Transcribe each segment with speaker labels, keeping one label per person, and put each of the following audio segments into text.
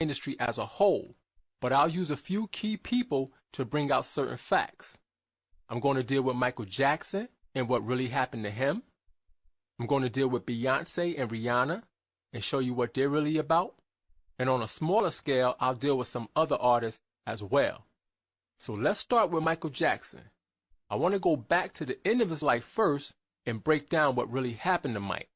Speaker 1: industry as a whole, but I'll use a few key people to bring out certain facts. I'm going to deal with Michael Jackson and what really happened to him. I'm going to deal with Beyonce and Rihanna and show you what they're really about. And on a smaller scale, I'll deal with some other artists as well. So let's start with Michael Jackson. I want to go back to the end of his life first and break down what really happened to Mike.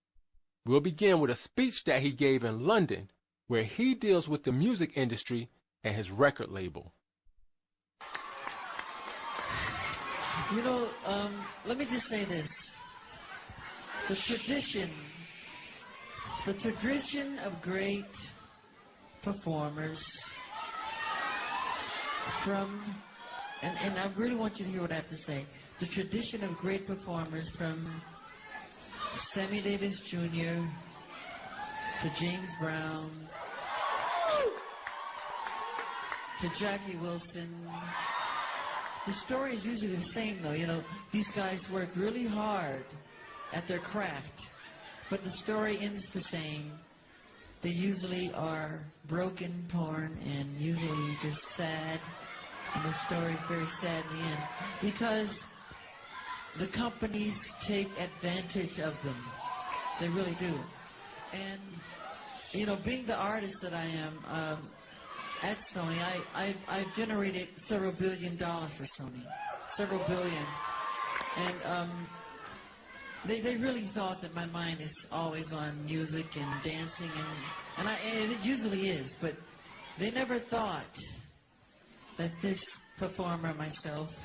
Speaker 1: We'll begin with a speech that he gave in London, where he deals with the music industry and his record label.
Speaker 2: You know, let me just say this. The tradition of great performers and I really want you to hear what I have to say. The tradition of great performers from Sammy Davis Jr. to James Brown to Jackie Wilson. The story is usually the same, though. You know, these guys work really hard at their craft, but the story ends the same. They usually are broken, torn, and usually just sad. And the story is very sad in the end because the companies take advantage of them. They really do. And, you know, being the artist that I am, at Sony, I've generated several $1 billion for Sony. Several billion. And they really thought that my mind is always on music and dancing, and it usually is, but they never thought that this performer, myself,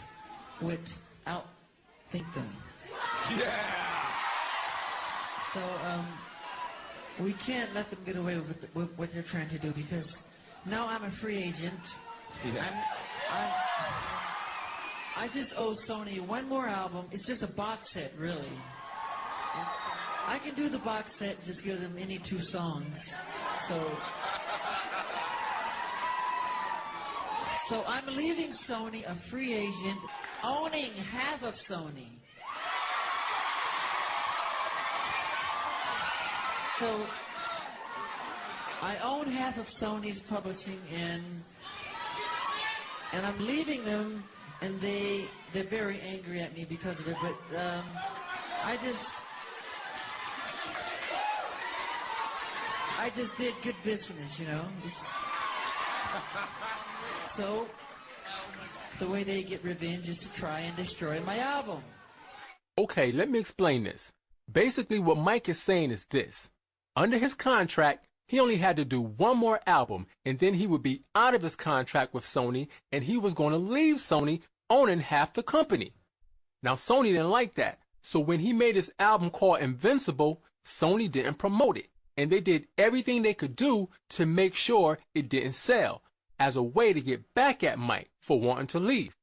Speaker 2: would outthink them.
Speaker 1: Yeah!
Speaker 2: So, we can't let them get away with what they're trying to do because now I'm a free agent.
Speaker 1: Yeah.
Speaker 2: I just owe Sony one more album. It's just a box set, really. I can do the box set and just give them any 2 songs. So I'm leaving Sony a free agent, owning half of Sony. So I own half of Sony's publishing, and I'm leaving them, and they're very angry at me because of it. But I just did good business, you know. So the way they get revenge is to try and destroy my album.
Speaker 1: Okay, let me explain this. Basically, what Mike is saying is this. Under his contract, he only had to do one more album, and then he would be out of his contract with Sony, and he was going to leave Sony owning half the company. Now, Sony didn't like that, so when he made his album called Invincible, Sony didn't promote it, and they did everything they could do to make sure it didn't sell, as a way to get back at Mike for wanting to leave.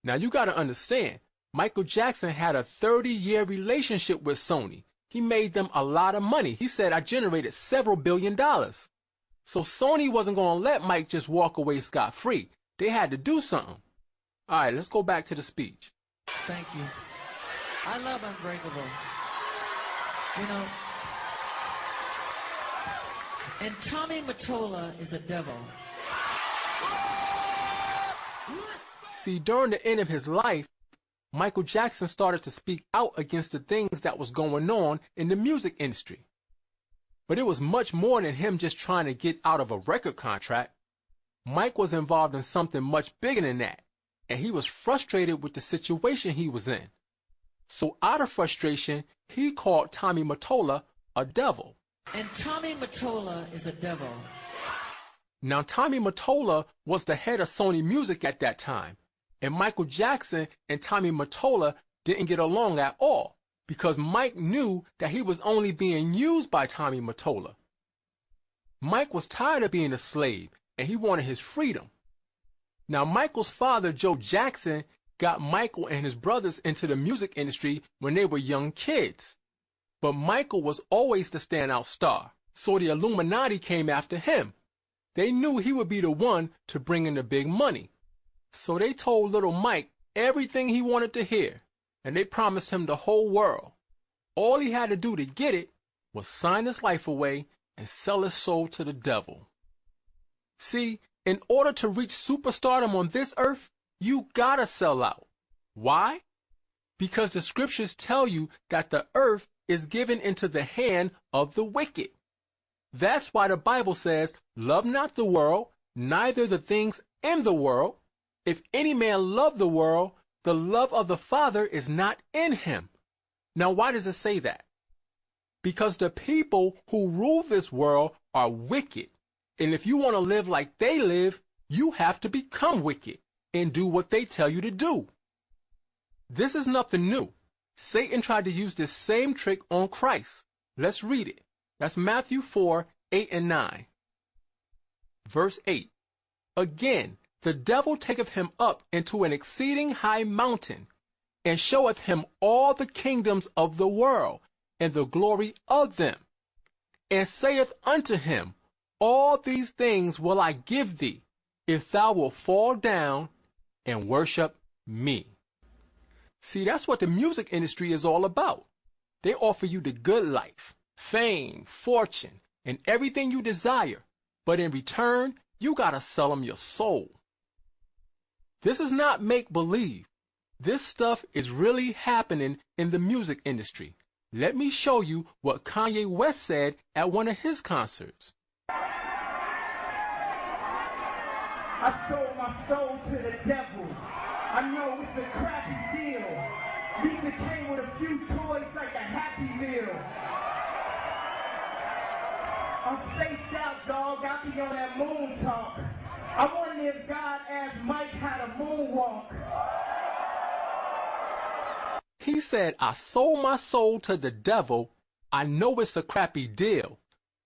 Speaker 1: Now, you got to understand, Michael Jackson had a 30-year relationship with Sony. He made them a lot of money. He said, I generated several $1 billion. So Sony wasn't going to let Mike just walk away scot-free. They had to do something. All right, let's go back to the speech.
Speaker 2: Thank you. I love Unbreakable. You know, and Tommy Mottola is a devil.
Speaker 1: See, during the end of his life, Michael Jackson started to speak out against the things that was going on in the music industry. But it was much more than him just trying to get out of a record contract. Mike was involved in something much bigger than that, and he was frustrated with the situation he was in. So out of frustration, he called Tommy Mottola a devil.
Speaker 2: And Tommy Mottola is a devil.
Speaker 1: Now, Tommy Mottola was the head of Sony Music at that time, and Michael Jackson and Tommy Mottola didn't get along at all because Mike knew that he was only being used by Tommy Mottola. Mike was tired of being a slave, and he wanted his freedom. Now, Michael's father, Joe Jackson, got Michael and his brothers into the music industry when they were young kids. But Michael was always the standout star, so the Illuminati came after him. They knew he would be the one to bring in the big money. So they told little Mike everything he wanted to hear, and they promised him the whole world. All he had to do to get it was sign his life away and sell his soul to the devil. See, in order to reach superstardom on this earth, you gotta sell out. Why? Because the scriptures tell you that the earth is given into the hand of the wicked. That's why the Bible says, love not the world, neither the things in the world. If any man love the world, the love of the Father is not in him. Now, why does it say that? Because the people who rule this world are wicked. And if you want to live like they live, you have to become wicked and do what they tell you to do. This is nothing new. Satan tried to use this same trick on Christ. Let's read it. That's Matthew 4, 8 and 9. Verse 8. Again, the devil taketh him up into an exceeding high mountain, and showeth him all the kingdoms of the world, and the glory of them, and saith unto him, all these things will I give thee, if thou wilt fall down and worship me. See, that's what the music industry is all about. They offer you the good life, fame, fortune, and everything you desire, but in return, you gotta sell them your soul. This is not make-believe. This stuff is really happening in the music industry. Let me show you what Kanye West said at one of his concerts.
Speaker 3: I sold my soul to the devil. I know it's a crappy deal. Lisa came with a few toys like a Happy Meal. I'm spaced out, dog. I be on that moon talk. I wonder if God asked Mike how to moonwalk.
Speaker 1: He said, I sold my soul to the devil. I know it's a crappy deal.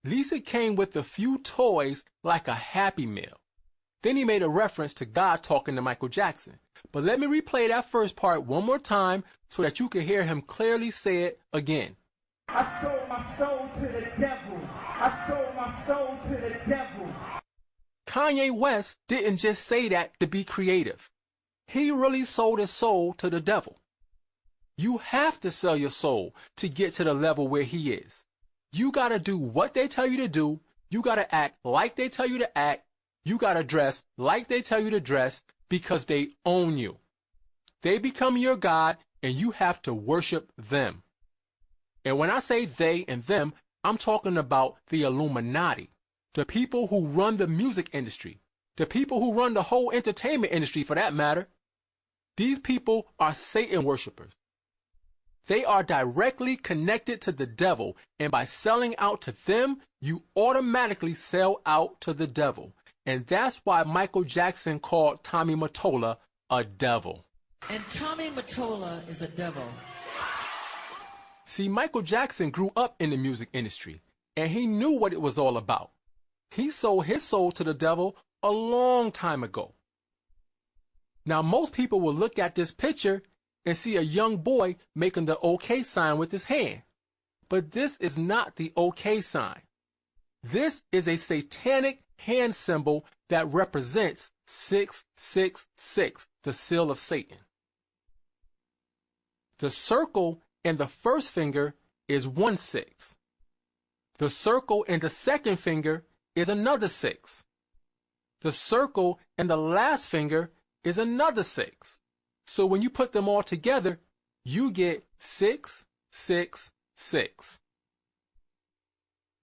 Speaker 1: Lisa came with a few toys like a Happy Meal. Then he made a reference to God talking to Michael Jackson. But let me replay that first part one more time so that you can hear him clearly say it again.
Speaker 3: I sold my soul to the devil. I sold my soul to the devil.
Speaker 1: Kanye West didn't just say that to be creative. He really sold his soul to the devil. You have to sell your soul to get to the level where he is. You got to do what they tell you to do. You got to act like they tell you to act. You got to dress like they tell you to dress because they own you. They become your God and you have to worship them. And when I say they and them, I'm talking about the Illuminati, the people who run the music industry, the people who run the whole entertainment industry for that matter. These people are Satan worshipers. They are directly connected to the devil, and by selling out to them, you automatically sell out to the devil. And that's why Michael Jackson called Tommy Mottola a devil.
Speaker 2: And Tommy Mottola is a devil.
Speaker 1: See, Michael Jackson grew up in the music industry, and he knew what it was all about. He sold his soul to the devil a long time ago. Now, most people will look at this picture and see a young boy making the OK sign with his hand. But this is not the OK sign. This is a satanic hand symbol that represents 666, the seal of Satan. The circle in the first finger is 16. The circle in the second finger is another 6. The circle in the last finger is another 6. So when you put them all together, you get 666.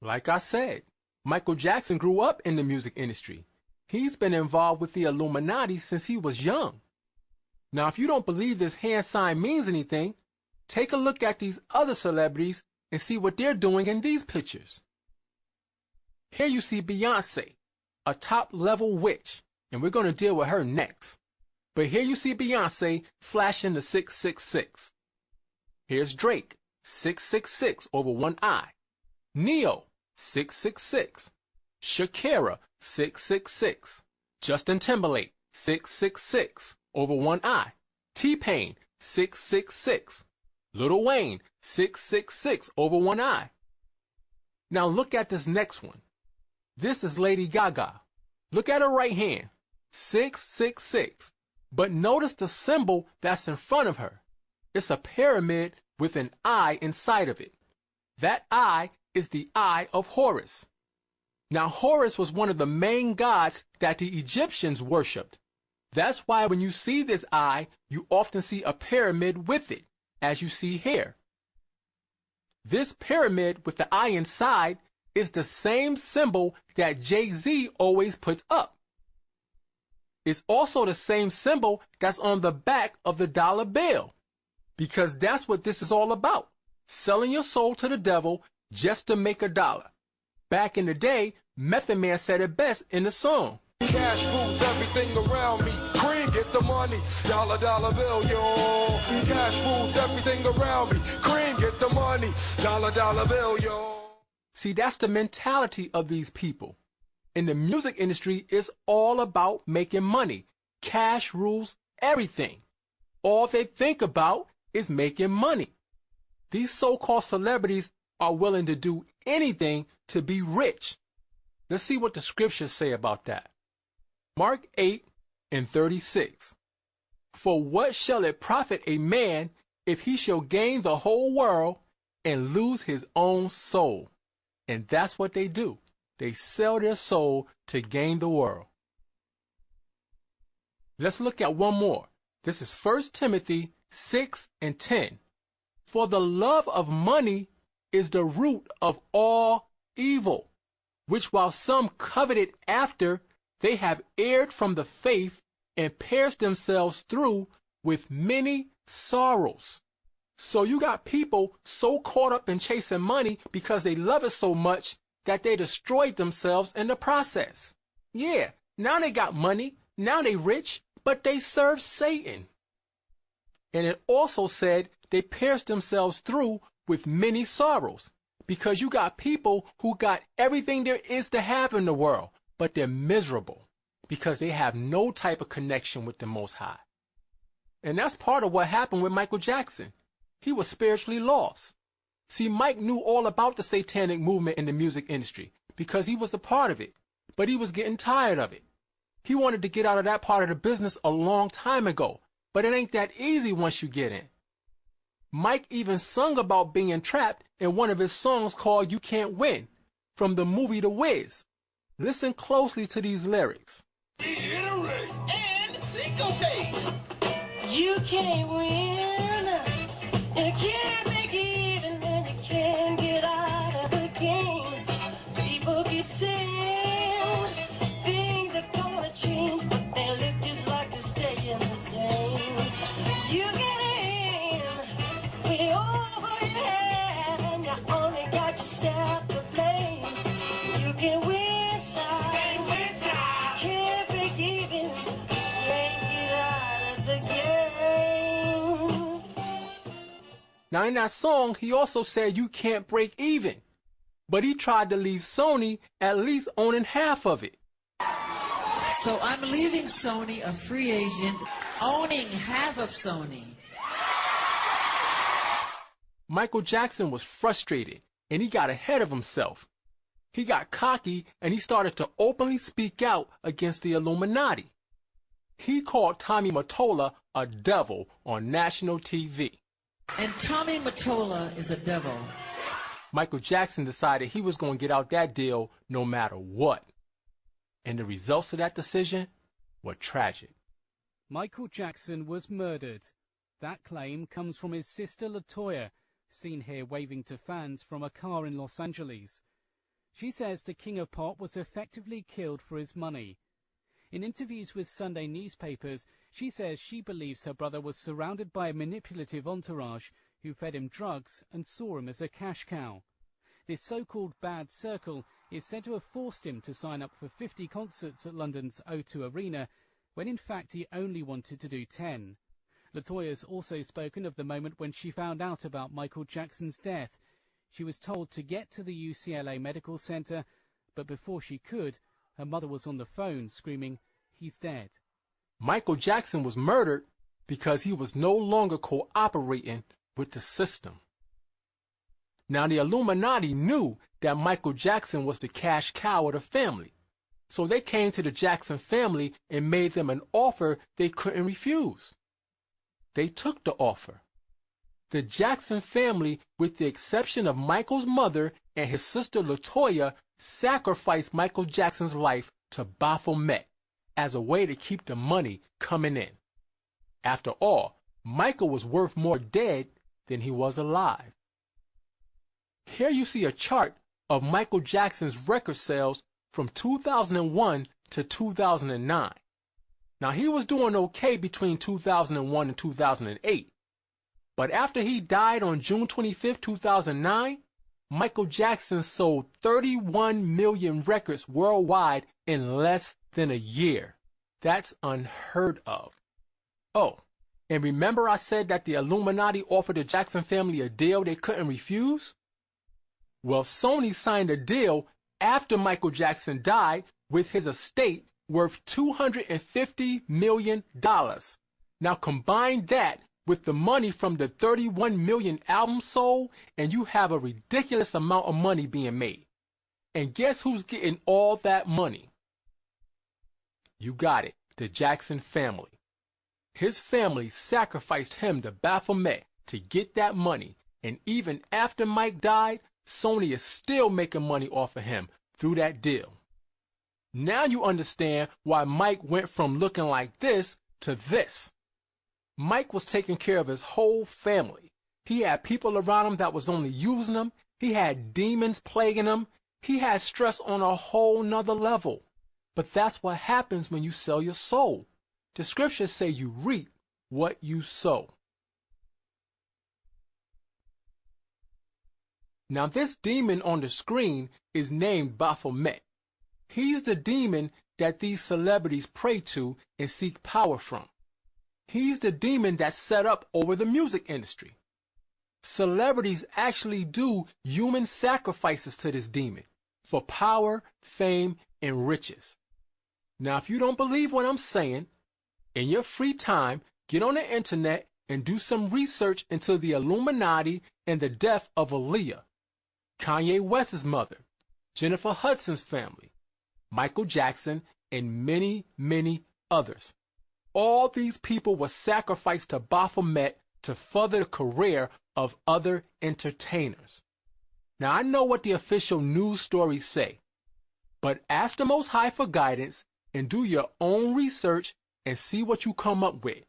Speaker 1: Like I said, Michael Jackson grew up in the music industry. He's been involved with the Illuminati since he was young. Now, if you don't believe this hand sign means anything, take a look at these other celebrities and see what they're doing in these pictures. Here you see Beyonce, a top-level witch, and we're going to deal with her next. But here you see Beyonce flashing the 666. Here's Drake, 666 over one eye. Neo, 666. Shakira, 666. Justin Timberlake, 666 over one eye. T-Pain, 666. Lil Wayne, 666 over one eye. Now look at this next one. This is Lady Gaga. Look at her right hand, 666. But notice the symbol that's in front of her. It's a pyramid with an eye inside of it. That eye is the eye of Horus. Now, Horus was one of the main gods that the Egyptians worshipped. That's why when you see this eye, you often see a pyramid with it, as you see here. This pyramid with the eye inside is the same symbol that Jay-Z always puts up. It's also the same symbol that's on the back of the dollar bill, because that's what this is all about, selling your soul to the devil just to make a dollar. Back in the day, Method Man said it best in the song.
Speaker 4: Cash rules everything around me. Cream, get the money. Dollar, dollar bill, yo. Cash rules everything around me. Cream, get the money. Dollar, dollar bill, yo.
Speaker 1: See, that's the mentality of these people. In the music industry, it's all about making money. Cash rules everything. All they think about is making money. These so-called celebrities are willing to do anything to be rich. Let's see what the scriptures say about that. Mark 8:36. For what shall it profit a man if he shall gain the whole world and lose his own soul? And that's what they do. They sell their soul to gain the world. Let's look at one more. This is 1 Timothy 6:10. For the love of money is the root of all evil, which while some coveted after, they have erred from the faith and pierced themselves through with many sorrows. So you got people so caught up in chasing money because they love it so much that they destroyed themselves in the process. Yeah, now they got money, now they rich, but they serve Satan. And it also said they pierced themselves through with many sorrows, because you got people who got everything there is to have in the world, but they're miserable because they have no type of connection with the Most High. And that's part of what happened with Michael Jackson. He was spiritually lost. See, Mike knew all about the satanic movement in the music industry because he was a part of it, but he was getting tired of it. He wanted to get out of that part of the business a long time ago, but it ain't that easy once you get in. Mike even sung about being trapped in one of his songs called You Can't Win from the movie The Wiz. Listen closely to these lyrics.
Speaker 5: And syncopate. You can't win. You can't make even, and you can't get out of the game. People keep saying things are gonna change, but they look just like they're staying the same. You get in way over your head, and you only got yourself to blame. You can win time. Can't break even. Can't get out of the game.
Speaker 1: Now in that song, he also said you can't break even, but he tried to leave Sony at least owning half of it.
Speaker 2: So I'm leaving Sony a free agent, owning half of Sony.
Speaker 1: Michael Jackson was frustrated and he got ahead of himself. He got cocky and he started to openly speak out against the Illuminati. He called Tommy Mottola a devil on national TV.
Speaker 2: And Tommy Mottola is a devil.
Speaker 1: Michael Jackson decided he was going to get out that deal no matter what. And the results of that decision were tragic.
Speaker 6: Michael Jackson was murdered. That claim comes from his sister LaToya, seen here waving to fans from a car in Los Angeles. She says the King of Pop was effectively killed for his money. In interviews with Sunday newspapers, she says she believes her brother was surrounded by a manipulative entourage who fed him drugs and saw him as a cash cow. This so-called bad circle is said to have forced him to sign up for 50 concerts at London's O2 Arena, when in fact he only wanted to do 10. LaToya's also spoken of the moment when she found out about Michael Jackson's death. She was told to get to the UCLA Medical Center, but before she could, her mother was on the phone screaming, "He's dead."
Speaker 1: Michael Jackson was murdered because he was no longer cooperating with the system. Now the Illuminati knew that Michael Jackson was the cash cow of the family, so they came to the Jackson family and made them an offer they couldn't refuse. They took the offer. The Jackson family, with the exception of Michael's mother and his sister LaToya, sacrificed Michael Jackson's life to Baphomet as a way to keep the money coming in. After all, Michael was worth more dead than he was alive. Here you see a chart of Michael Jackson's record sales from 2001 to 2009. Now, he was doing okay between 2001 and 2008. But after he died on June 25, 2009, Michael Jackson sold 31 million records worldwide in less than a year. That's unheard of. Oh, and remember I said that the Illuminati offered the Jackson family a deal they couldn't refuse? Well, Sony signed a deal after Michael Jackson died with his estate worth $250 million. Now combine that with the money from the 31 million albums sold, and you have a ridiculous amount of money being made. And guess who's getting all that money? You got it, the Jackson family. His family sacrificed him to Baphomet to get that money, and even after Mike died, Sony is still making money off of him through that deal. Now you understand why Mike went from looking like this to this. Mike was taking care of his whole family. He had people around him that was only using him. He had demons plaguing him. He had stress on a whole nother level. But that's what happens when you sell your soul. The scriptures say you reap what you sow. Now this demon on the screen is named Baphomet. He's the demon that these celebrities pray to and seek power from. He's the demon that's set up over the music industry. Celebrities actually do human sacrifices to this demon for power, fame, and riches. Now, if you don't believe what I'm saying, in your free time, get on the internet and do some research into the Illuminati and the death of Aaliyah, Kanye West's mother, Jennifer Hudson's family, Michael Jackson, and many, many others. All these people were sacrificed to Baphomet to further the career of other entertainers. Now, I know what the official news stories say, but ask the Most High for guidance and do your own research and see what you come up with.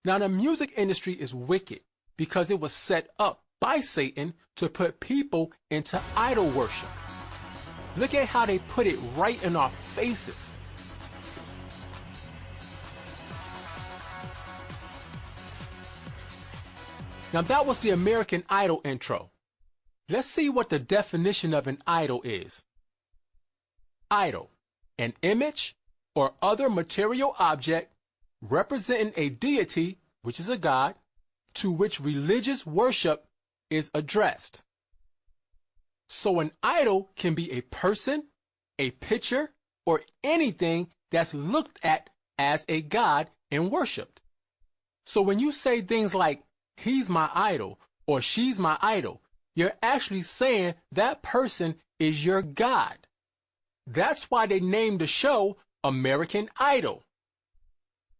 Speaker 1: Now, the music industry is wicked because it was set up by Satan to put people into idol worship. Look at how they put it right in our faces. Now that was the American Idol intro. Let's see what the definition of an idol is. Idol, an image or other material object representing a deity, which is a god, to which religious worship is addressed. So an idol can be a person, a picture, or anything that's looked at as a god and worshipped. So when you say things like, he's my idol, or she's my idol, you're actually saying that person is your god. That's why they named the show American Idol.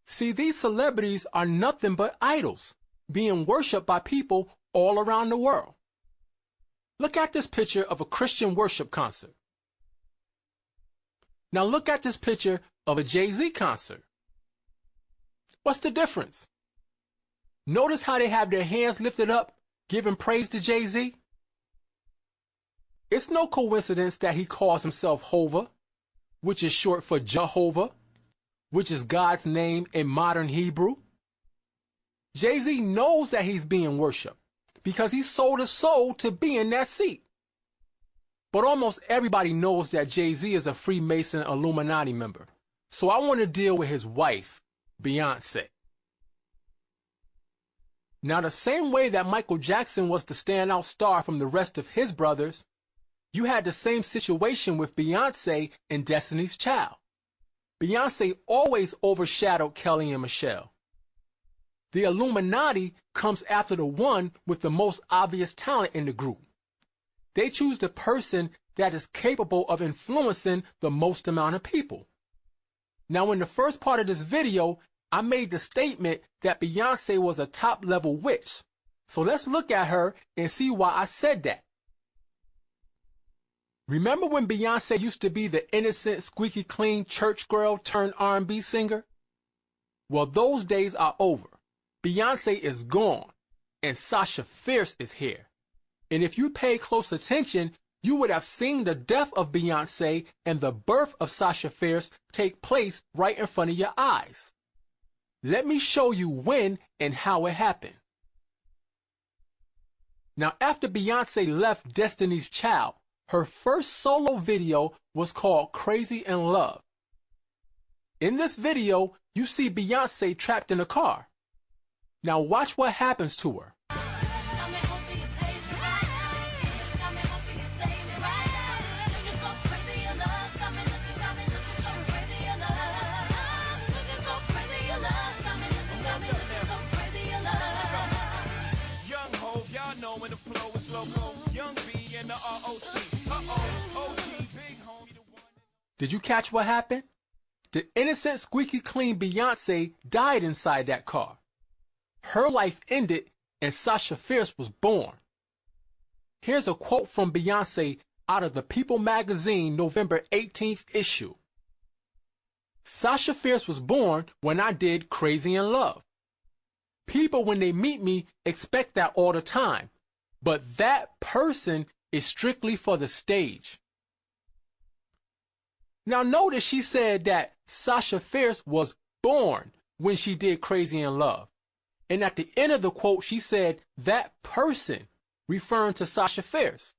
Speaker 1: See, these celebrities are nothing but idols, being worshipped by people all around the world. Look at this picture of a Christian worship concert. Now look at this picture of a Jay-Z concert. What's the difference? Notice how they have their hands lifted up, giving praise to Jay-Z? It's no coincidence that he calls himself Hova, which is short for Jehovah, which is God's name in modern Hebrew. Jay-Z knows that he's being worshipped because he sold his soul to be in that seat. But almost everybody knows that Jay-Z is a Freemason Illuminati member. So I want to deal with his wife, Beyonce. Now, the same way that Michael Jackson was the standout star from the rest of his brothers, you had the same situation with Beyonce and Destiny's Child. Beyonce always overshadowed Kelly and Michelle. The Illuminati comes after the one with the most obvious talent in the group. They choose the person that is capable of influencing the most amount of people. Now, in the first part of this video, I made the statement that Beyonce was a top-level witch. So let's look at her and see why I said that. Remember when Beyonce used to be the innocent, squeaky clean church girl turned R&B singer? Well, those days are over. Beyonce is gone, and Sasha Fierce is here. And if you pay close attention, you would have seen the death of Beyonce and the birth of Sasha Fierce take place right in front of your eyes. Let me show you when and how it happened. Now, after Beyonce left Destiny's Child, her first solo video was called Crazy in Love. In this video, you see Beyonce trapped in a car. Now watch what happens to her. Did you catch what happened? The innocent, squeaky clean Beyonce died inside that car. Her life ended and Sasha Fierce was born. Here's a quote from Beyonce out of the People magazine November 18th issue. Sasha Fierce was born when I did Crazy in Love. People, when they meet me, expect that all the time, but that person is strictly for the stage. Now notice she said that Sasha Fierce was born when she did Crazy in Love. And at the end of the quote, she said that person, referring to Sasha Fierce.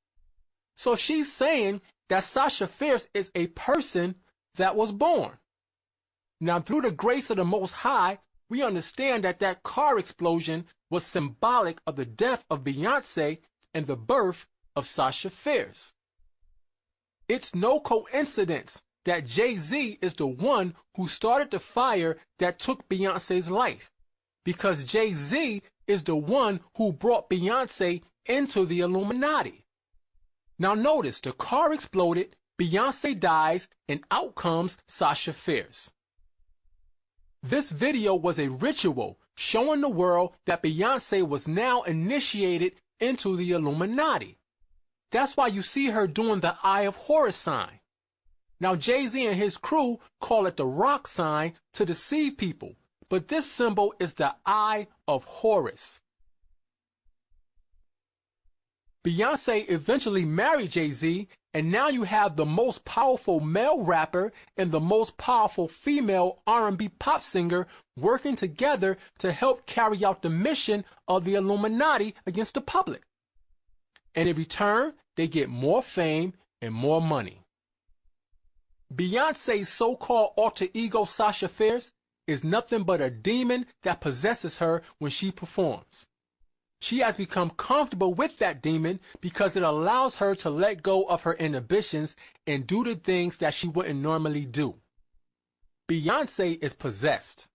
Speaker 1: So she's saying that Sasha Fierce is a person that was born. Now, through the grace of the Most High, we understand that that car explosion was symbolic of the death of Beyonce and the birth of Sasha Fierce. It's no coincidence that Jay-Z is the one who started the fire that took Beyonce's life, because Jay-Z is the one who brought Beyonce into the Illuminati. Now notice, the car exploded, Beyonce dies, and out comes Sasha Fierce. This video was a ritual showing the world that Beyonce was now initiated into the Illuminati. That's why you see her doing the Eye of Horus sign. Now Jay-Z and his crew call it the rock sign to deceive people, but this symbol is the Eye of Horus. Beyonce eventually married Jay-Z, and now you have the most powerful male rapper and the most powerful female R&B pop singer working together to help carry out the mission of the Illuminati against the public. And in return, they get more fame and more money. Beyonce's so-called alter ego Sasha Fierce is nothing but a demon that possesses her when she performs. She has become comfortable with that demon because it allows her to let go of her inhibitions and do the things that she wouldn't normally do. Beyonce is possessed.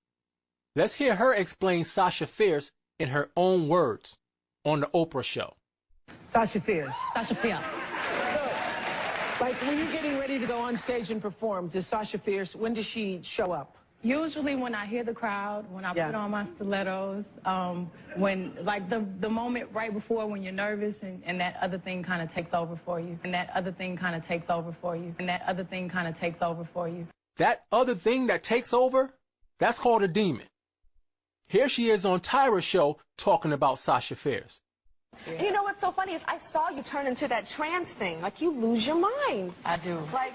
Speaker 1: Let's hear her explain Sasha Fierce in her own words on the Oprah show.
Speaker 7: Sasha Fierce.
Speaker 8: Sasha Fierce.
Speaker 7: Like, when you're getting ready to go on stage and perform, does Sasha Fierce, when does she show up?
Speaker 8: Usually when I hear the crowd, when I put on my stilettos, when, like, the moment right before when you're nervous and that other thing kind of takes over for you. And that other thing kind of takes over for you. And that other thing kind of takes over for you.
Speaker 1: That other thing that takes over, that's called a demon. Here she is on Tyra's show talking about Sasha Fierce.
Speaker 9: And you know what's so funny is I saw you turn into that trance thing. Like, you lose your mind.
Speaker 8: I do.
Speaker 9: Like,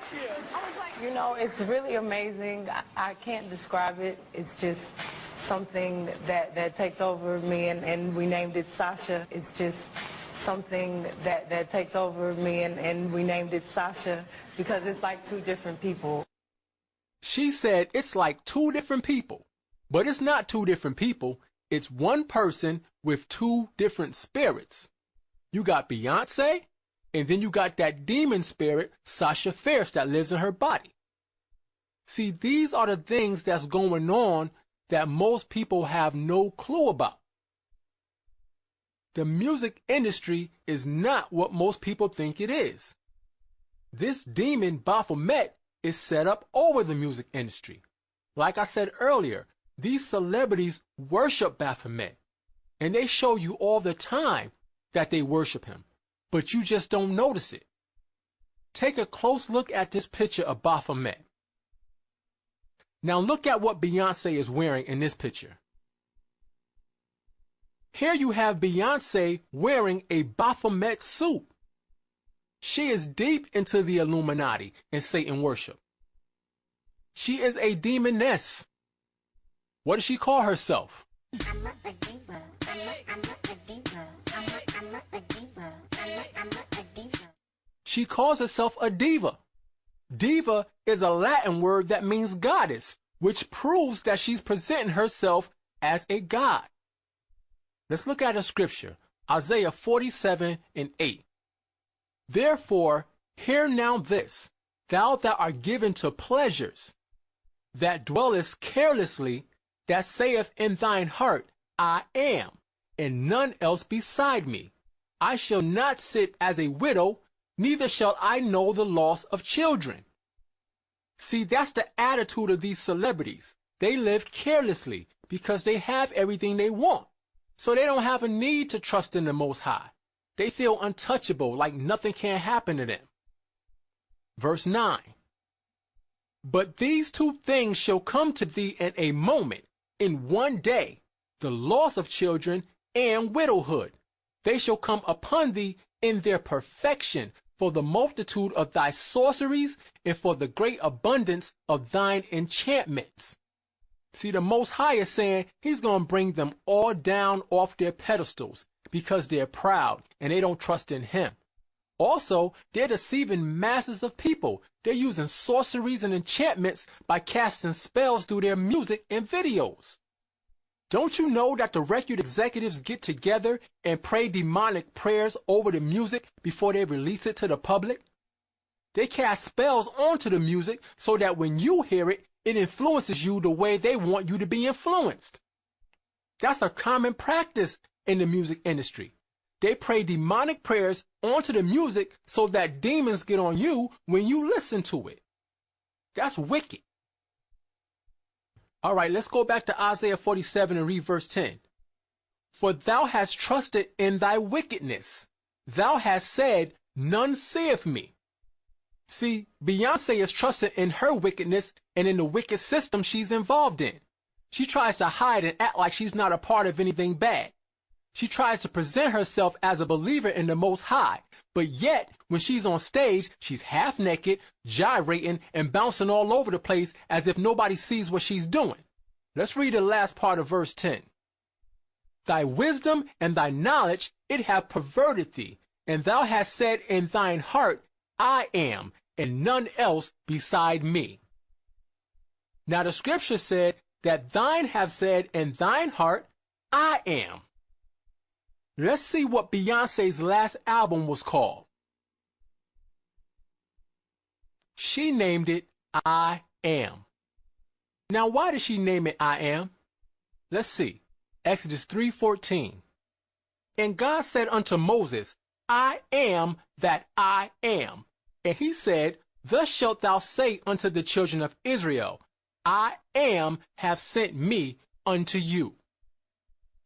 Speaker 9: I was like...
Speaker 8: You know, it's really amazing. I can't describe it. It's just something that takes over me, and we named it Sasha. It's just something that takes over me, and we named it Sasha because it's like two different people.
Speaker 1: She said it's like two different people, but it's not two different people. It's one person with two different spirits. You got Beyonce, and then you got that demon spirit, Sasha Fierce, that lives in her body. See, these are the things that's going on that most people have no clue about. The music industry is not what most people think it is. This demon, Baphomet, is set up over the music industry. Like I said earlier, these celebrities worship Baphomet, and they show you all the time that they worship him, but you just don't notice it. take a close look at this picture of Baphomet. Now look at what Beyonce is wearing in this picture. Here you have Beyonce wearing a Baphomet suit. She is deep into the Illuminati and Satan worship. She is a demoness. What does she call herself? She calls herself a diva. Diva is a Latin word that means goddess, which proves that she's presenting herself as a god. Let's look at a scripture, Isaiah 47:8. Therefore, hear now this, thou that art given to pleasures, that dwellest carelessly, that saith in thine heart, I am, and none else beside me. I shall not sit as a widow, neither shall I know the loss of children. See, that's the attitude of these celebrities. They live carelessly because they have everything they want. So they don't have a need to trust in the Most High. They feel untouchable, like nothing can happen to them. Verse 9. But these two things shall come to thee in a moment, in one day, the loss of children and widowhood. They shall come upon thee in their perfection, for the multitude of thy sorceries, and for the great abundance of thine enchantments. See, the Most High is saying he's going to bring them all down off their pedestals because they're proud and they don't trust in him. Also, they're deceiving masses of people. They're using sorceries and enchantments by casting spells through their music and videos. Don't you know that the record executives get together and pray demonic prayers over the music before they release it to the public? They cast spells onto the music so that when you hear it, it influences you the way they want you to be influenced. That's a common practice in the music industry. They pray demonic prayers onto the music so that demons get on you when you listen to it. That's wicked. All right, let's go back to Isaiah 47 and read verse 10. For thou hast trusted in thy wickedness. Thou hast said, none seeth me. See, Beyonce is trusting in her wickedness and in the wicked system she's involved in. She tries to hide and act like she's not a part of anything bad. She tries to present herself as a believer in the Most High, but yet, when she's on stage, she's half naked, gyrating, and bouncing all over the place as if nobody sees what she's doing. Let's read the last part of verse 10. Thy wisdom and thy knowledge, it hath perverted thee, and thou hast said in thine heart, I am, and none else beside me. Now the scripture said that thine have said in thine heart, I am. Let's see what Beyonce's last album was called. She named it I Am. Now why did she name it I Am? Let's see. Exodus 3:14. And God said unto Moses, I am that I am. And he said, thus shalt thou say unto the children of Israel, I am have sent me unto you.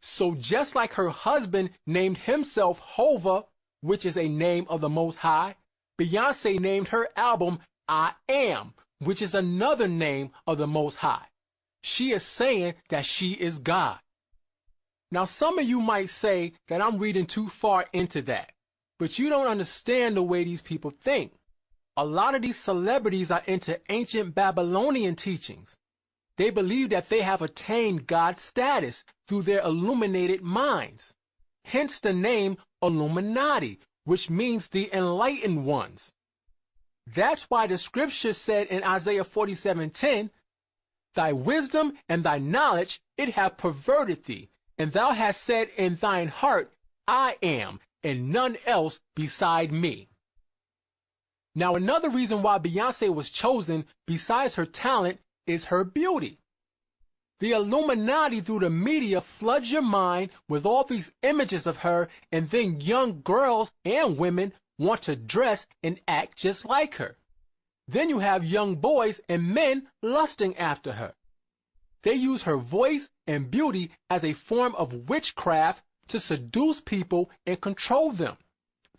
Speaker 1: So just like her husband named himself Hova, which is a name of the Most High, Beyonce named her album I Am, which is another name of the Most High. She is saying that she is God. Now some of you might say that I'm reading too far into that, but you don't understand the way these people think. A lot of these celebrities are into ancient Babylonian teachings. They believe that they have attained God's status through their illuminated minds. Hence the name Illuminati, which means the enlightened ones. That's why the scripture said in Isaiah 47:10, thy wisdom and thy knowledge, it hath perverted thee, and thou hast said in thine heart, I am, and none else beside me. Now another reason why Beyonce was chosen, besides her talent, is her beauty. The Illuminati through the media floods your mind with all these images of her, and then young girls and women want to dress and act just like her. Then you have young boys and men lusting after her. They use her voice and beauty as a form of witchcraft to seduce people and control them.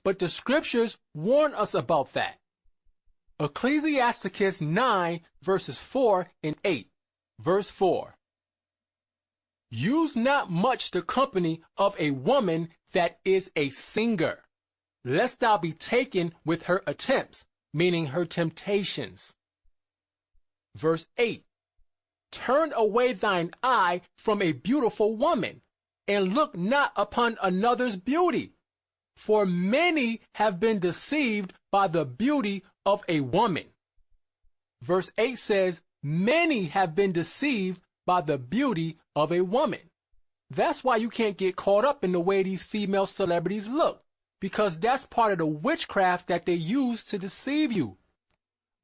Speaker 1: But the scriptures warn us about that. Ecclesiasticus 9, verses 4 and 8. Verse 4. Use not much the company of a woman that is a singer, lest thou be taken with her attempts, meaning her temptations. Verse 8. Turn away thine eye from a beautiful woman, and look not upon another's beauty. For many have been deceived by the beauty of a woman. Verse 8 says, many have been deceived by the beauty of a woman. That's why you can't get caught up in the way these female celebrities look, because that's part of the witchcraft that they use to deceive you.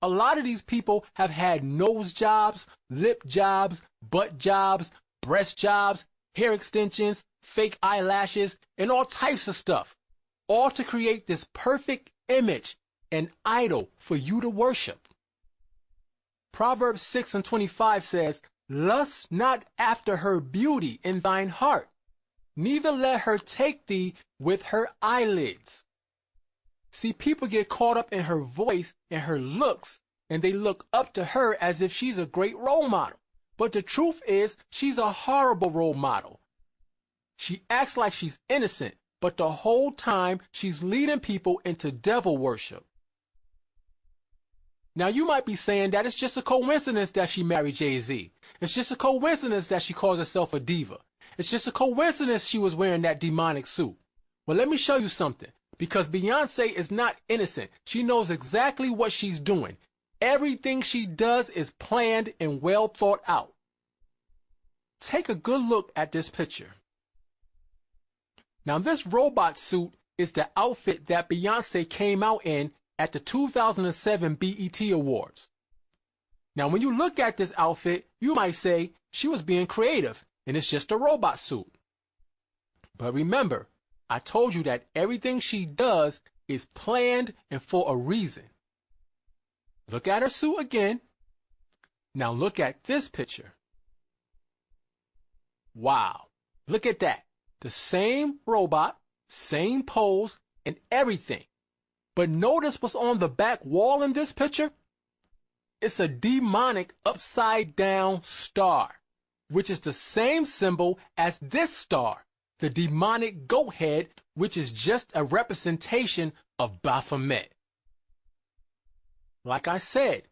Speaker 1: A lot of these people have had nose jobs, lip jobs, butt jobs, breast jobs, hair extensions, fake eyelashes, and all types of stuff, all to create this perfect image, an idol for you to worship. Proverbs 6:25 says, lust not after her beauty in thine heart, neither let her take thee with her eyelids. See, people get caught up in her voice and her looks, and they look up to her as if she's a great role model. But the truth is, she's a horrible role model. She acts like she's innocent, but the whole time she's leading people into devil worship. Now, you might be saying that it's just a coincidence that she married Jay-Z. It's just a coincidence that she calls herself a diva. It's just a coincidence she was wearing that demonic suit. Well, let me show you something. Because Beyonce is not innocent. She knows exactly what she's doing. Everything she does is planned and well thought out. Take a good look at this picture. Now, this robot suit is the outfit that Beyonce came out in at the 2007 BET Awards. Now, when you look at this outfit, you might say she was being creative and it's just a robot suit. But remember, I told you that everything she does is planned and for a reason. Look at her suit again. Now look at this picture. Wow, look at that. The same robot, same pose, and everything. But notice what's on the back wall in this picture? It's a demonic upside down star, which is the same symbol as this star, the demonic goat head, which is just a representation of Baphomet. Like I said,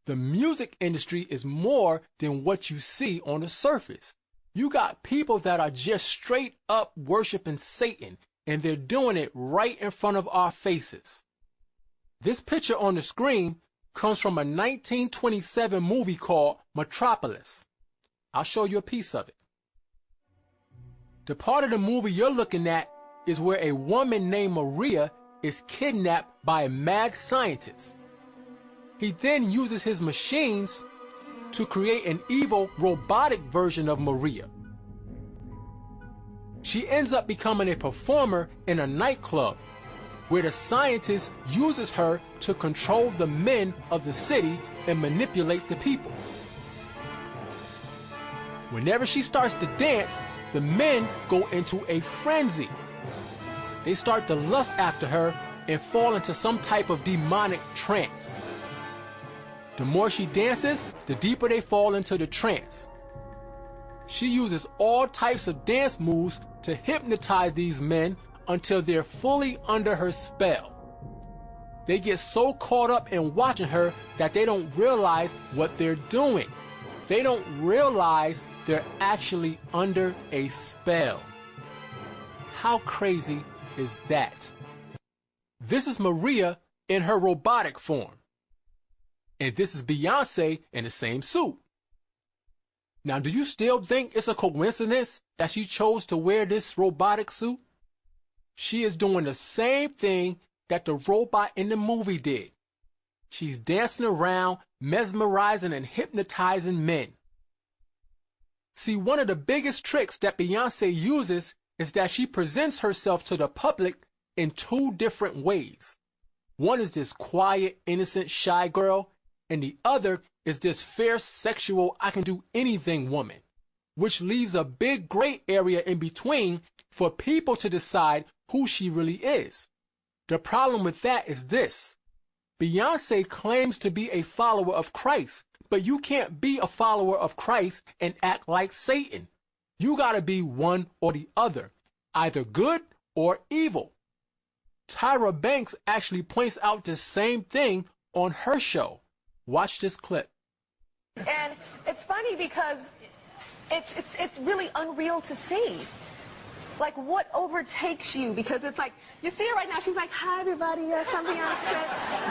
Speaker 1: the music industry is more than what you see on the surface. You got people that are just straight up worshiping Satan, and they're doing it right in front of our faces. This picture on the screen comes from a 1927 movie called Metropolis. I'll show you a piece of it. The part of the movie you're looking at is where a woman named Maria is kidnapped by a mad scientist. He then uses his machines to create an evil robotic version of Maria. She ends up becoming a performer in a nightclub where the scientist uses her to control the men of the city and manipulate the people. Whenever she starts to dance, the men go into a frenzy. They start to lust after her and fall into some type of demonic trance. The more she dances, the deeper they fall into the trance. She uses all types of dance moves to hypnotize these men until they're fully under her spell. They get so caught up in watching her that they don't realize what they're doing. They don't realize they're actually under a spell. How crazy is that? This is Maria in her robotic form. And this is Beyonce in the same suit. Now, do you still think it's a coincidence that she chose to wear this robotic suit? She is doing the same thing that the robot in the movie did. She's dancing around, mesmerizing and hypnotizing men. See, one of the biggest tricks that Beyonce uses is that she presents herself to the public in two different ways. One is this quiet, innocent, shy girl, and the other is this fierce, sexual, I can do anything woman, which leaves a big gray area in between for people to decide who she really is. The problem with that is this. Beyonce claims to be a follower of Christ, but you can't be a follower of Christ and act like Satan. You gotta be one or the other, either good or evil. Tyra Banks actually points out the same thing on her show. Watch this clip.
Speaker 9: And it's funny because it's really unreal to see. Like, what overtakes you? Because it's like, you see her right now, she's like, hi, everybody, something else said.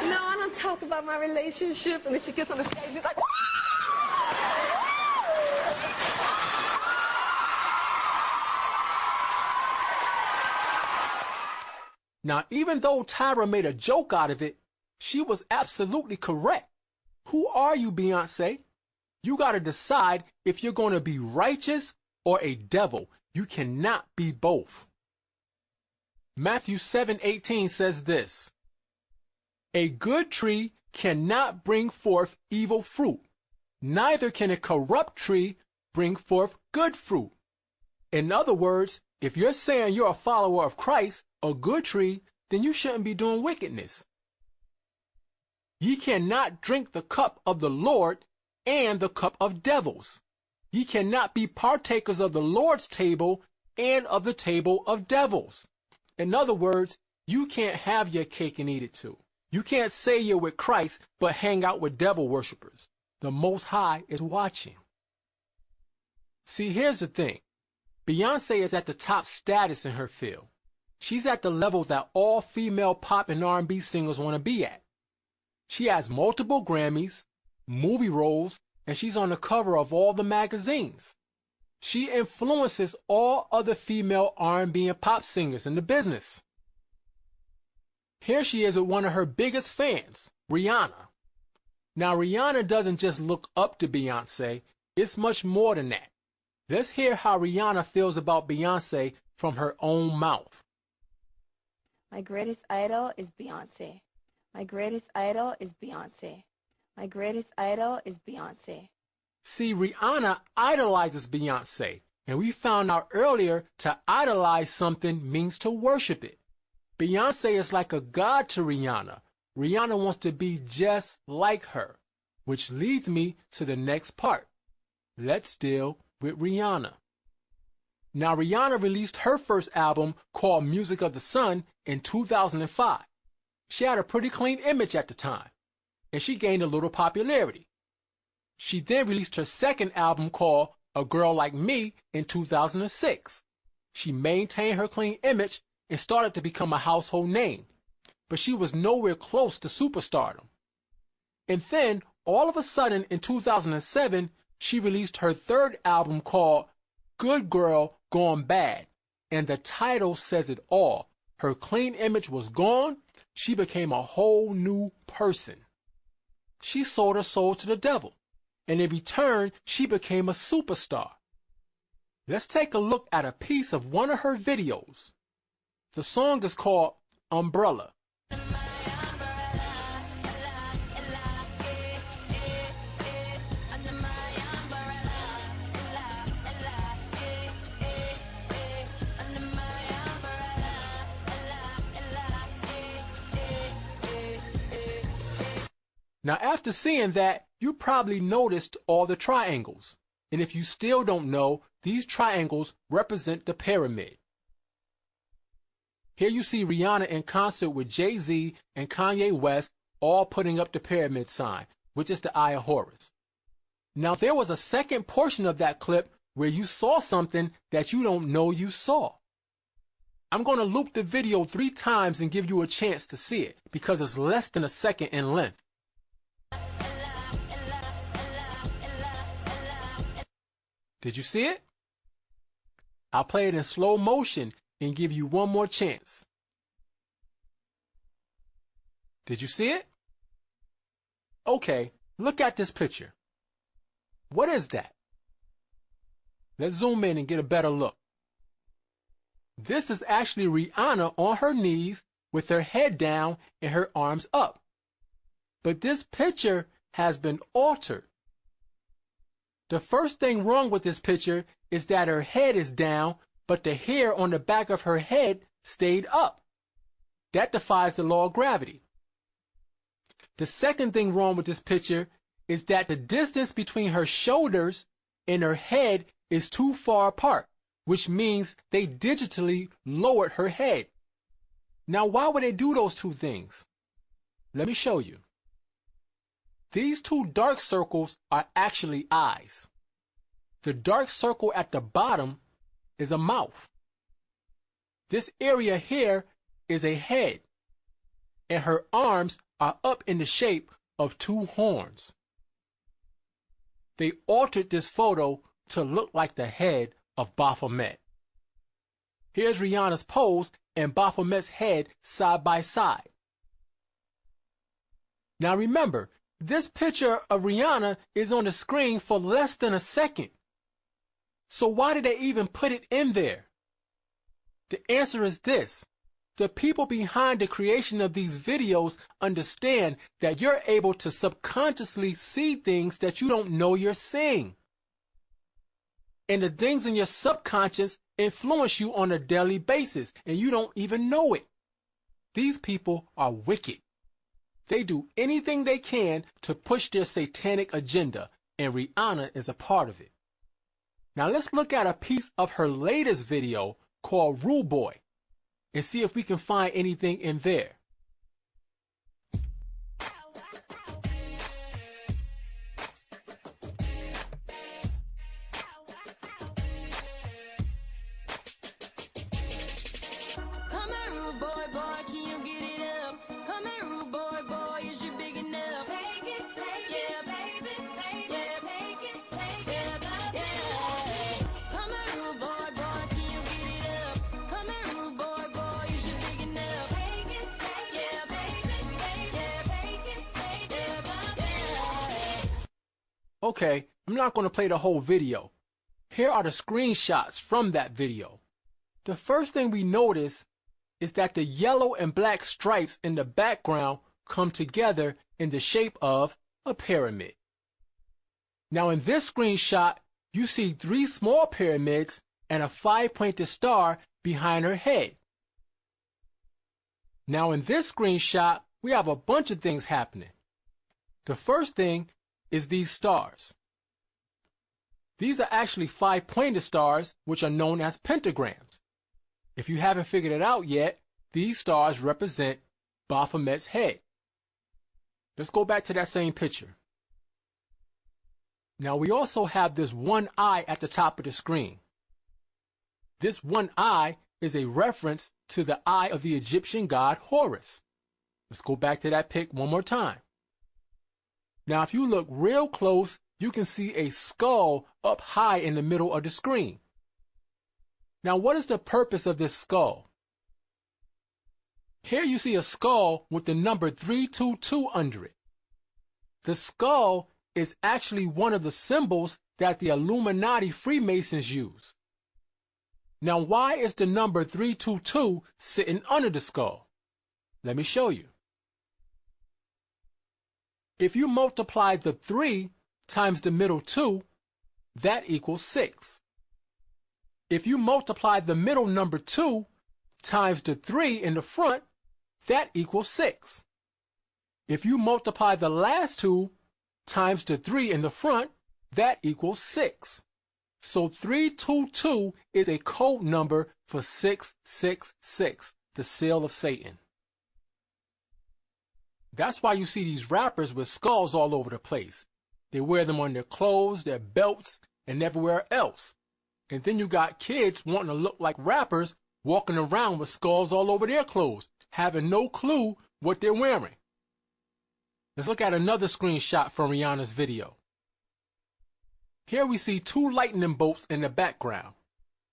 Speaker 9: No, I don't talk about my relationships. And then she gets on the stage, she's like,
Speaker 1: Now, even though Tyra made a joke out of it, she was absolutely correct. Who are you, Beyonce? You got to decide if you're going to be righteous or a devil. You cannot be both. Matthew 7:18 says this: a good tree cannot bring forth evil fruit, neither can a corrupt tree bring forth good fruit. In other words, if you're saying you're a follower of Christ, a good tree, then you shouldn't be doing wickedness. Ye cannot drink the cup of the Lord and the cup of devils. Ye cannot be partakers of the Lord's table and of the table of devils. In other words, you can't have your cake and eat it too. You can't say you're with Christ, but hang out with devil worshippers. The Most High is watching. See, here's the thing. Beyonce is at the top status in her field. She's at the level that all female pop and R&B singers want to be at. She has multiple Grammys, movie roles, and she's on the cover of all the magazines. She influences all other female R&B and pop singers in the business. Here she is with one of her biggest fans, Rihanna. Now, Rihanna doesn't just look up to Beyonce, it's much more than that. Let's hear how Rihanna feels about Beyonce from her own mouth.
Speaker 10: My greatest idol is Beyonce. My greatest idol is Beyonce. My greatest idol is Beyonce.
Speaker 1: See, Rihanna idolizes Beyonce, and we found out earlier to idolize something means to worship it. Beyonce is like a god to Rihanna. Rihanna wants to be just like her, which leads me to the next part. Let's deal with Rihanna. Now, Rihanna released her first album called Music of the Sun in 2005. She had a pretty clean image at the time, and she gained a little popularity. She then released her second album called A Girl Like Me in 2006. She maintained her clean image and started to become a household name, but she was nowhere close to superstardom. And then, all of a sudden, in 2007, she released her third album called Good Girl Gone Bad, and the title says it all. Her clean image was gone. She became a whole new person. She sold her soul to the devil, and in return, she became a superstar. Let's take a look at a piece of one of her videos. The song is called Umbrella. Now, after seeing that, you probably noticed all the triangles. And if you still don't know, these triangles represent the pyramid. Here you see Rihanna in concert with Jay-Z and Kanye West, all putting up the pyramid sign, which is the Eye of Horus. Now, there was a second portion of that clip where you saw something that you don't know you saw. I'm going to loop the video 3 times and give you a chance to see it, because it's less than a second in length. Did you see it? I'll play it in slow motion and give you one more chance. Did you see it? Okay, look at this picture. What is that? Let's zoom in and get a better look. This is actually Rihanna on her knees with her head down and her arms up. But this picture has been altered. The first thing wrong with this picture is that her head is down, but the hair on the back of her head stayed up. That defies the law of gravity. The second thing wrong with this picture is that the distance between her shoulders and her head is too far apart, which means they digitally lowered her head. Now, why would they do those two things? Let me show you. These two dark circles are actually eyes. The dark circle at the bottom is a mouth. This area here is a head, and her arms are up in the shape of two horns. They altered this photo to look like the head of Baphomet. Here's Rihanna's pose and Baphomet's head side by side. Now remember, this picture of Rihanna is on the screen for less than a second. So why did they even put it in there? The answer is this. The people behind the creation of these videos understand that you're able to subconsciously see things that you don't know you're seeing. And the things in your subconscious influence you on a daily basis, and you don't even know it. These people are wicked. They do anything they can to push their satanic agenda, and Rihanna is a part of it. Now let's look at a piece of her latest video called Rude Boy and see if we can find anything in there. Okay, I'm not going to play the whole video. Here are the screenshots from that video. The first thing we notice is that the yellow and black stripes in the background come together in the shape of a pyramid. Now in this screenshot, you see 3 small pyramids and a 5-pointed star behind her head. Now in this screenshot, we have a bunch of things happening. The first thing is these stars. These are actually 5-pointed stars, which are known as pentagrams. If you haven't figured it out yet, these stars represent Baphomet's head. Let's go back to that same picture. Now we also have this one eye at the top of the screen. This one eye is a reference to the eye of the Egyptian god Horus. Let's go back to that pic one more time. Now, if you look real close, you can see a skull up high in the middle of the screen. Now, what is the purpose of this skull? Here you see a skull with the number 322 under it. The skull is actually one of the symbols that the Illuminati Freemasons use. Now, why is the number 322 sitting under the skull? Let me show you. If you multiply the 3 times the middle 2, that equals 6. If you multiply the middle number 2 times the 3 in the front, that equals 6. If you multiply the last 2 times the 3 in the front, that equals 6. So 322 is a code number for 666, the seal of Satan. That's why you see these rappers with skulls all over the place. They wear them on their clothes, their belts, and everywhere else. And then you got kids wanting to look like rappers walking around with skulls all over their clothes, having no clue what they're wearing. Let's look at another screenshot from Rihanna's video. Here we see 2 lightning bolts in the background.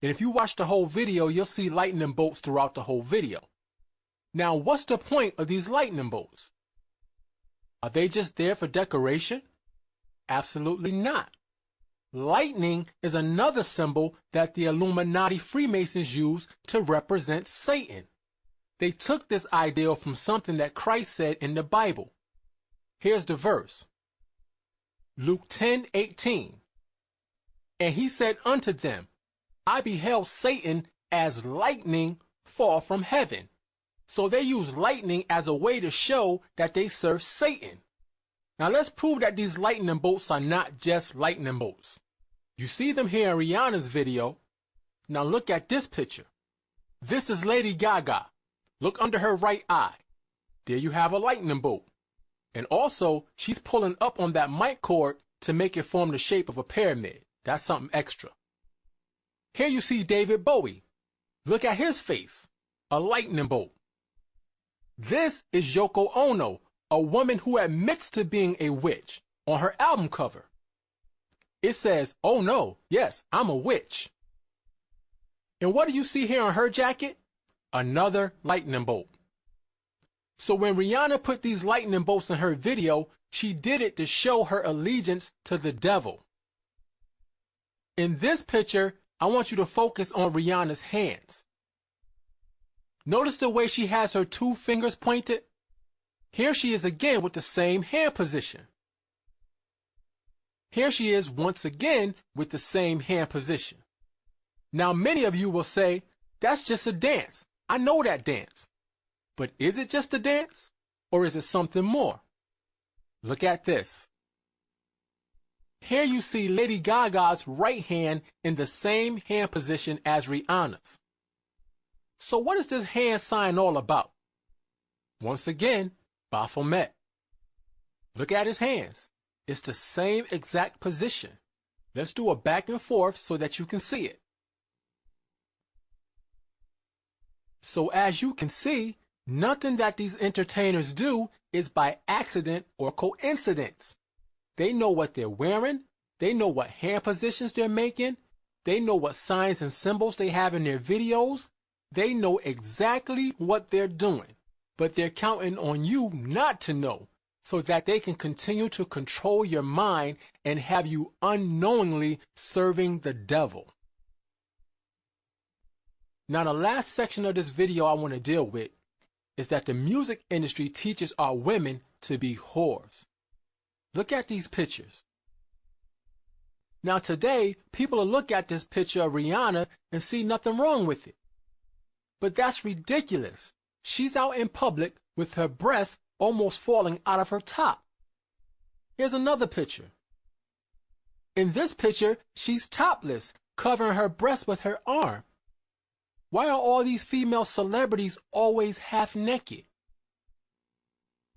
Speaker 1: And if you watch the whole video, you'll see lightning bolts throughout the whole video. Now, what's the point of these lightning bolts? Are they just there for decoration? Absolutely not. Lightning is another symbol that the Illuminati Freemasons use to represent Satan. They took this ideal from something that Christ said in the Bible. Here's the verse. Luke 10:18. And he said unto them, I beheld Satan as lightning fall from heaven. So they use lightning as a way to show that they serve Satan. Now let's prove that these lightning bolts are not just lightning bolts. You see them here in Rihanna's video. Now look at this picture. This is Lady Gaga. Look under her right eye. There you have a lightning bolt. And also, she's pulling up on that mic cord to make it form the shape of a pyramid. That's something extra. Here you see David Bowie. Look at his face. A lightning bolt. This is Yoko Ono, a woman who admits to being a witch, on her album cover. It says, "Oh no, yes, I'm a witch." And what do you see here on her jacket? Another lightning bolt. So when Rihanna put these lightning bolts in her video, she did it to show her allegiance to the devil. In this picture, I want you to focus on Rihanna's hands. Notice the way she has her two fingers pointed? Here she is again with the same hand position. Here she is once again with the same hand position. Now many of you will say, that's just a dance. I know that dance. But is it just a dance? Or is it something more? Look at this. Here you see Lady Gaga's right hand in the same hand position as Rihanna's. So what is this hand sign all about? Once again, Baphomet. Look at his hands. It's the same exact position. Let's do a back and forth so that you can see it. So as you can see, nothing that these entertainers do is by accident or coincidence. They know what they're wearing. They know what hand positions they're making. They know what signs and symbols they have in their videos. They know exactly what they're doing, but they're counting on you not to know so that they can continue to control your mind and have you unknowingly serving the devil. Now, the last section of this video I want to deal with is that the music industry teaches our women to be whores. Look at these pictures. Now today, people will look at this picture of Rihanna and see nothing wrong with it. But that's ridiculous. She's out in public with her breasts almost falling out of her top. Here's another picture. In this picture, she's topless, covering her breast with her arm. Why are all these female celebrities always half naked?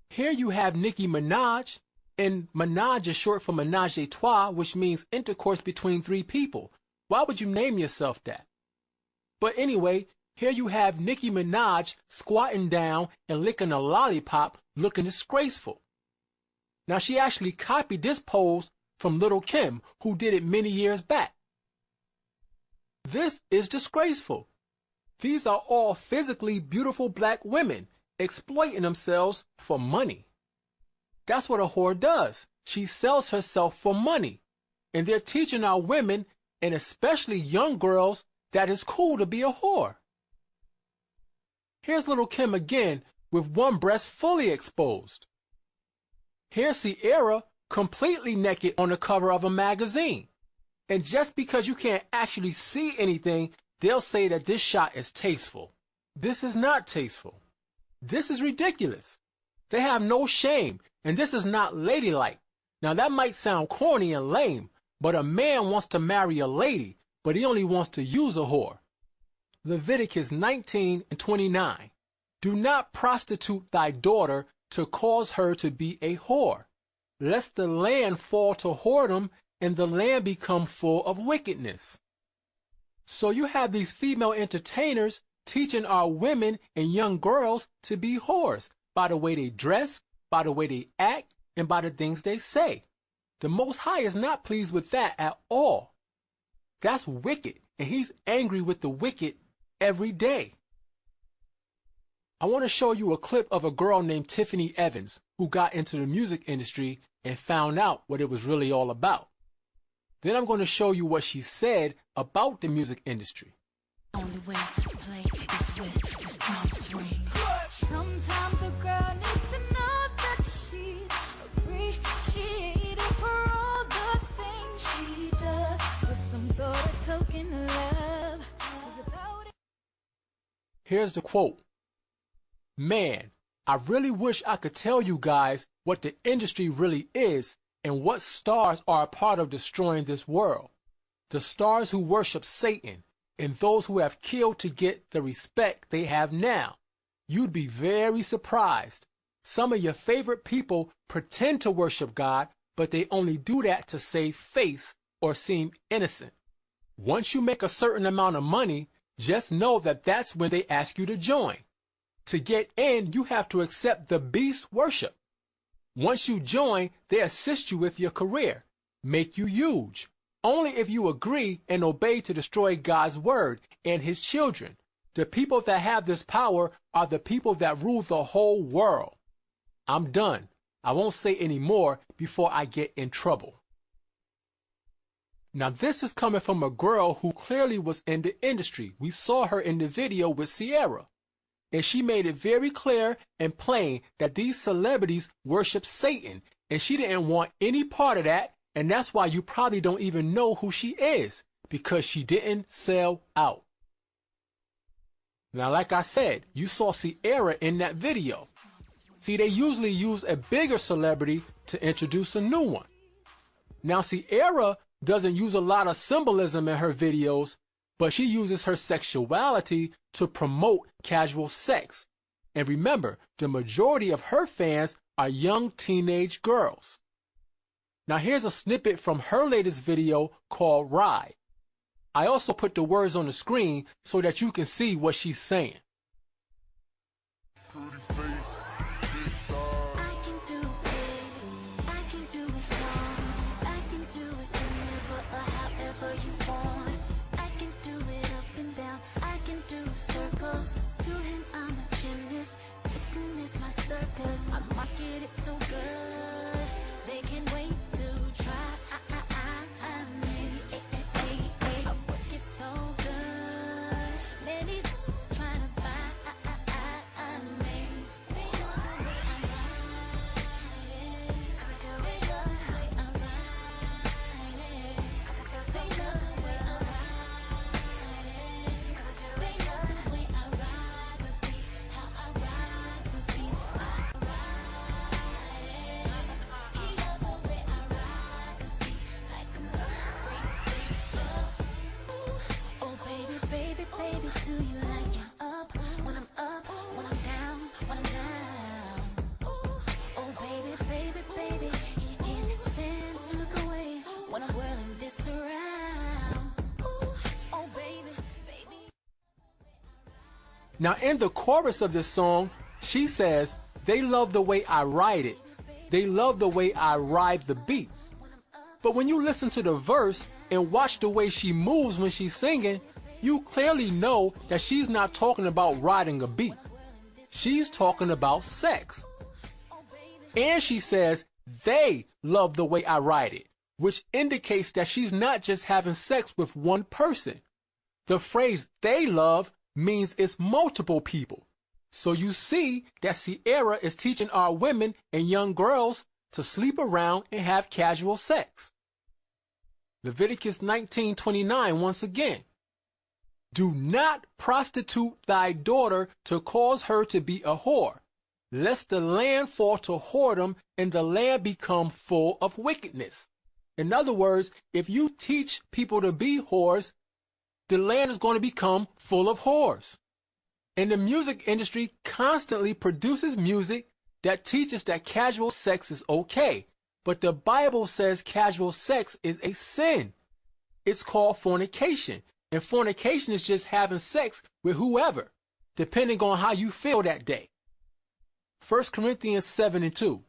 Speaker 1: Here you have Nicki Minaj, and Minaj is short for ménage à trois, which means intercourse between three people. Why would you name yourself that? But anyway, here you have Nicki Minaj squatting down and licking a lollipop, looking disgraceful. Now she actually copied this pose from Lil' Kim, who did it many years back. This is disgraceful. These are all physically beautiful black women exploiting themselves for money. That's what a whore does. She sells herself for money. And they're teaching our women, and especially young girls, that it's cool to be a whore. Here's Lil' Kim again with one breast fully exposed. Here's Ciara completely naked on the cover of a magazine. And just because you can't actually see anything, they'll say that this shot is tasteful. This is not tasteful. This is ridiculous. They have no shame, and this is not ladylike. Now that might sound corny and lame, but a man wants to marry a lady, but he only wants to use a whore. Leviticus 19:29. Do not prostitute thy daughter to cause her to be a whore, lest the land fall to whoredom and the land become full of wickedness. So you have these female entertainers teaching our women and young girls to be whores by the way they dress, by the way they act, and by the things they say. The Most High is not pleased with that at all. That's wicked, and he's angry with the wicked every day. I want to show you a clip of a girl named Tiffany Evans who got into the music industry and found out what it was really all about. Then I'm going to show you what she said about the music industry.
Speaker 11: Only way to play is with this promise ring. Sometimes the girl needs to know that she's appreciated for all the things she does with some sort of token love.
Speaker 1: Here's the quote. Man, I really wish I could tell you guys what the industry really is and what stars are a part of destroying this world. The stars who worship Satan and those who have killed to get the respect they have now. You'd be very surprised. Some of your favorite people pretend to worship God, but they only do that to save face or seem innocent. Once you make a certain amount of money, just know that that's when they ask you to join. To get in, you have to accept the beast worship. Once you join, they assist you with your career, make you huge, only if you agree and obey to destroy God's word and his children. The people that have this power are the people that rule the whole world. I'm done. I won't say any more before I get in trouble. Now this is coming from a girl who clearly was in the industry. We saw her in the video with Sierra. And she made it very clear and plain that these celebrities worship Satan, and she didn't want any part of that, and that's why you probably don't even know who she is, because she didn't sell out. Now, like I said, you saw Sierra in that video. See, they usually use a bigger celebrity to introduce a new one. Now, Sierra doesn't use a lot of symbolism in her videos, but she uses her sexuality to promote casual sex. And remember, the majority of her fans are young teenage girls. Now here's a snippet from her latest video called Ride. I also put the words on the screen so that you can see what she's saying. Now in the chorus of this song, she says, they love the way I ride it. They love the way I ride the beat. But when you listen to the verse and watch the way she moves when she's singing, you clearly know that she's not talking about riding a beat. She's talking about sex. And she says, they love the way I ride it, which indicates that she's not just having sex with one person. The phrase they love means it's multiple people. So you see that Sierra is teaching our women and young girls to sleep around and have casual sex. Leviticus 19:29 once again. Do not prostitute thy daughter to cause her to be a whore, lest the land fall to whoredom and the land become full of wickedness. In other words, if you teach people to be whores, the land is going to become full of whores. And the music industry constantly produces music that teaches that casual sex is okay. But the Bible says casual sex is a sin. It's called fornication. And fornication is just having sex with whoever, depending on how you feel that day. 1 Corinthians 7:2.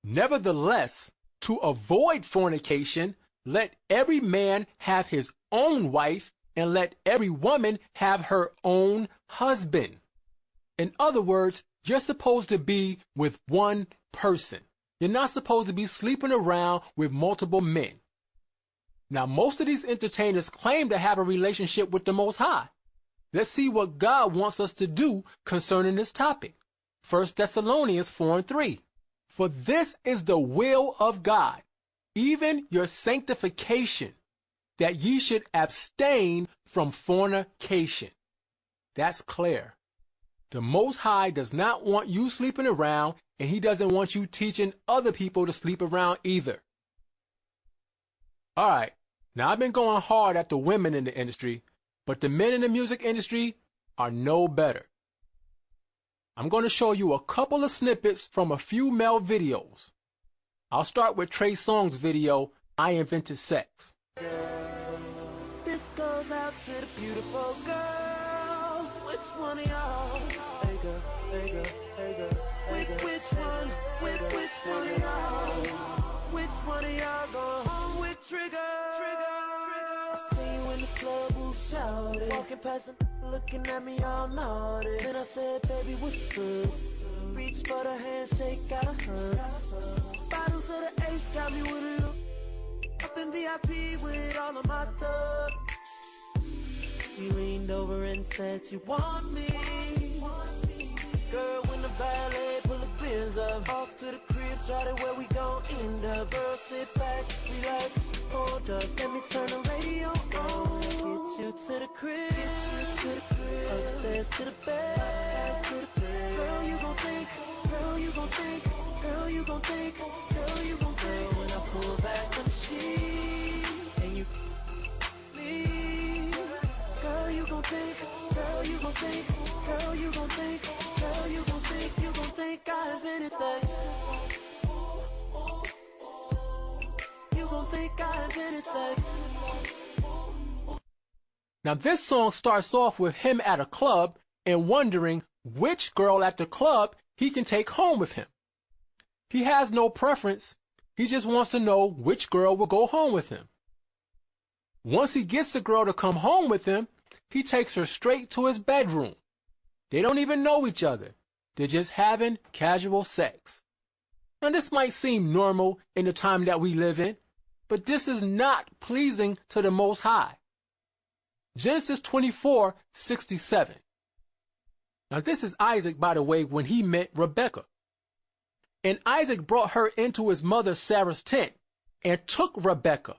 Speaker 1: Nevertheless, to avoid fornication, let every man have his own wife, and let every woman have her own husband. In other words, you're supposed to be with one person. You're not supposed to be sleeping around with multiple men. Now, most of these entertainers claim to have a relationship with the Most High. Let's see what God wants us to do concerning this topic. 1 Thessalonians 4:3. For this is the will of God, even your sanctification, that ye should abstain from fornication. That's clear. The Most High does not want you sleeping around, and he doesn't want you teaching other people to sleep around either. Alright, now I've been going hard at the women in the industry, but the men in the music industry are no better. I'm going to show you a couple of snippets from a few male videos. I'll start with Trey Songz's video, I Invented Sex.
Speaker 12: This goes out to the beautiful girls. Which one of y'all? Hey girl, hey girl, hey girl, hey girl. Which one? Which one of y'all? Which one of y'all go home with Trigger? I see you in the club, who shouted? Walking past him, looking at me all naughty. Then I said, baby, what's up? Reach for the handshake, got a hug. Bottles of the Ace got me with a look. Up in VIP with all of my thugs. You leaned over and said you want me. Girl, when the ballet pull the pins up, off to the crib, try to where we gon' end up. Girl, sit back, relax, hold up, let me turn the radio on. Get you to the crib, upstairs to the bed, Girl, you gon' think, girl, you gon' think, girl, you gon' think, girl, you gon' think. When I pull back the sheet and you leave, girl, you gon' think, girl, you gon' think, girl, you gon' think, girl, you gon' think I invented sex. You gon' think I invented sex.
Speaker 1: Now this song starts off with him at a club and wondering which girl at the club he can take home with him. He has no preference. He just wants to know which girl will go home with him. Once he gets the girl to come home with him, he takes her straight to his bedroom. They don't even know each other. They're just having casual sex. Now this might seem normal in the time that we live in, but this is not pleasing to the Most High. Genesis 24:67. Now this is Isaac, by the way, when he met Rebekah. And Isaac brought her into his mother Sarah's tent and took Rebekah,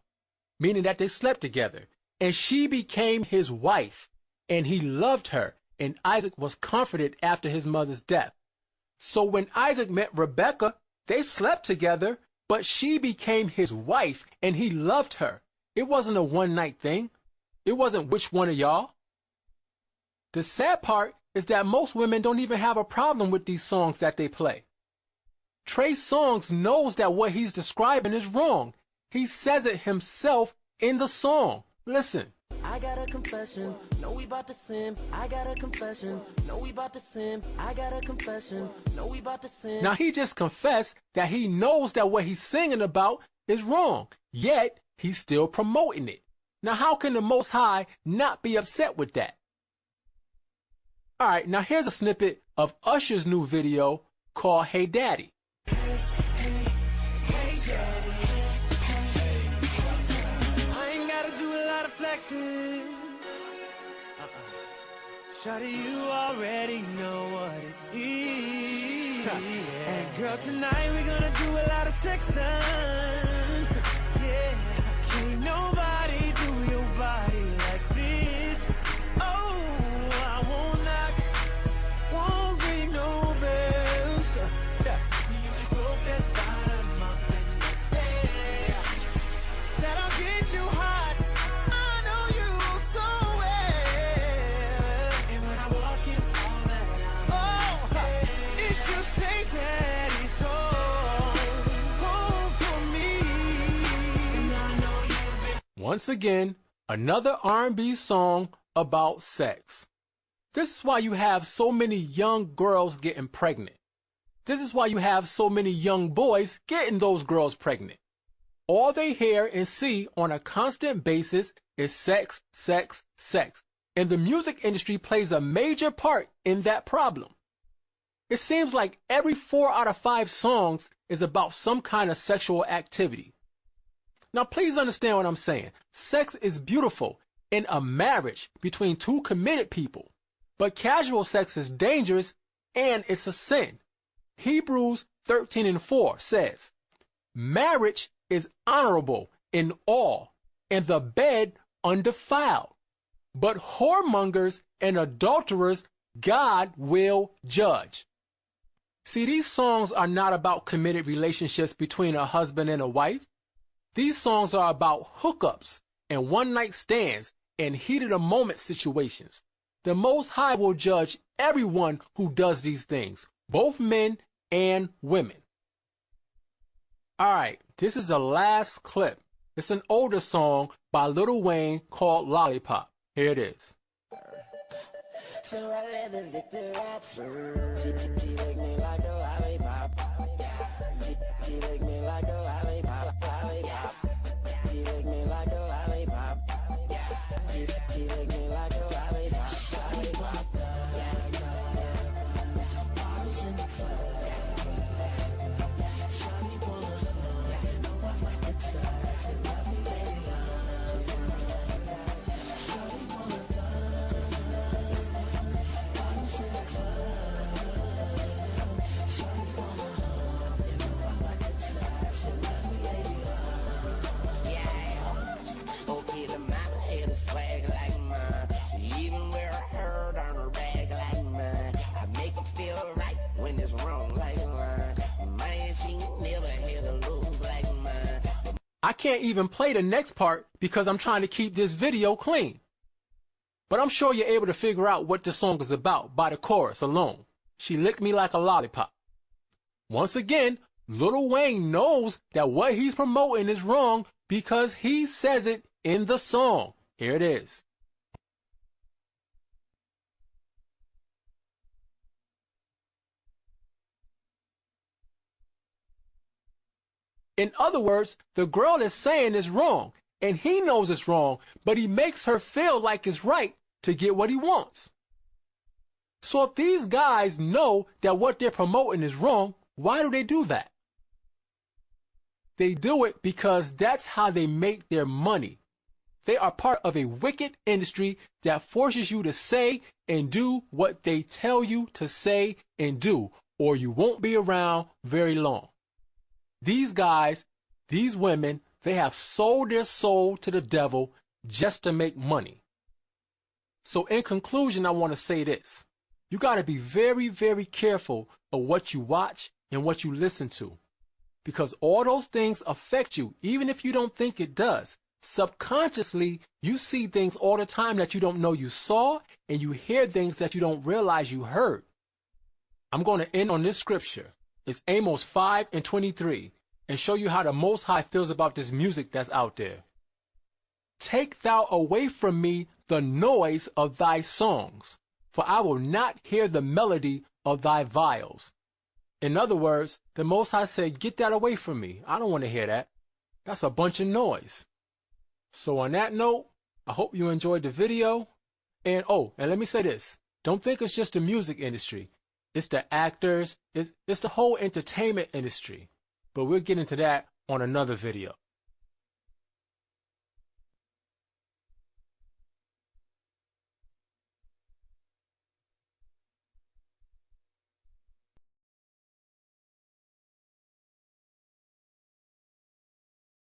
Speaker 1: meaning that they slept together, and she became his wife, and he loved her, and Isaac was comforted after his mother's death. So when Isaac met Rebekah, they slept together, but she became his wife, and he loved her. It wasn't a one-night thing. It wasn't which one of y'all. The sad part is that most women don't even have a problem with these songs that they play. Trey Songz knows that what he's describing is wrong. He says it himself in the song. Listen.
Speaker 12: I got a confession, no we bout to sin. I got a confession, no we bout to sin. I got a confession, no we bout to sin.
Speaker 1: Now he just confessed that he knows that what he's singing about is wrong, yet he's still promoting it. Now how can the Most High not be upset with that? Alright, now here's a snippet of Usher's new video called Hey Daddy.
Speaker 12: Shawty, you already know what it is. And girl, tonight we're gonna do a lot of sexing. Yeah, can't nobody do your body like this. Oh, I won't knock, won't ring no bells. Yeah, you just broke that bottom up in the bed. Said I'll get you hot.
Speaker 1: Once again, another R&B song about sex. This is why you have so many young girls getting pregnant. This is why you have so many young boys getting those girls pregnant. All they hear and see on a constant basis is sex, sex, sex. And the music industry plays a major part in that problem. It seems like every 4 out of 5 songs is about some kind of sexual activity. Now, please understand what I'm saying. Sex is beautiful in a marriage between 2 committed people, but casual sex is dangerous and it's a sin. Hebrews 13:4 says, marriage is honorable in all, and the bed undefiled, but whoremongers and adulterers God will judge. See, these songs are not about committed relationships between a husband and a wife. These songs are about hookups and one-night stands and heated-a-moment situations. The Most High will judge everyone who does these things, both men and women. Alright, this is the last clip. It's an older song by Lil Wayne called Lollipop. Here it is.
Speaker 12: So I let her lick the rapper. She lick me like a lollipop. She lick me like a lollipop. Lollipop. She lick me like a lollipop. She lick me like a lollipop. Lollipop. Bottles in the club. Shawty wanna hug. You know I like to touch and love me very long. Shawty wanna swag like mine. She even wear a herd on her back like mine. I make her feel right when it's wrong like mine. Man, she never had a lose like mine.
Speaker 1: I can't even play the next part because I'm trying to keep this video clean. But I'm sure you're able to figure out what the song is about by the chorus alone. She licked me like a lollipop. Once again, Lil Wayne knows that what he's promoting is wrong because he says it in the song. Here it is. In other words, the girl is saying it's wrong, and he knows it's wrong, but he makes her feel like it's right to get what he wants. So if these guys know that what they're promoting is wrong, why do they do that? They do it because that's how they make their money. They are part of a wicked industry that forces you to say and do what they tell you to say and do, or you won't be around very long. These guys, these women, they have sold their soul to the devil just to make money. So in conclusion, I want to say this. You got to be very, very careful of what you watch and what you listen to, because all those things affect you, even if you don't think it does. Subconsciously, you see things all the time that you don't know you saw, and you hear things that you don't realize you heard. I'm going to end on this scripture. It's Amos 5:23, and show you how the Most High feels about this music that's out there. Take thou away from me the noise of thy songs, for I will not hear the melody of thy viols. In other words, the Most High said, get that away from me. I don't want to hear that. That's a bunch of noise. So on that note, I hope you enjoyed the video. And let me say this. Don't think it's just the music industry. It's the actors. It's the whole entertainment industry. But we'll get into that on another video.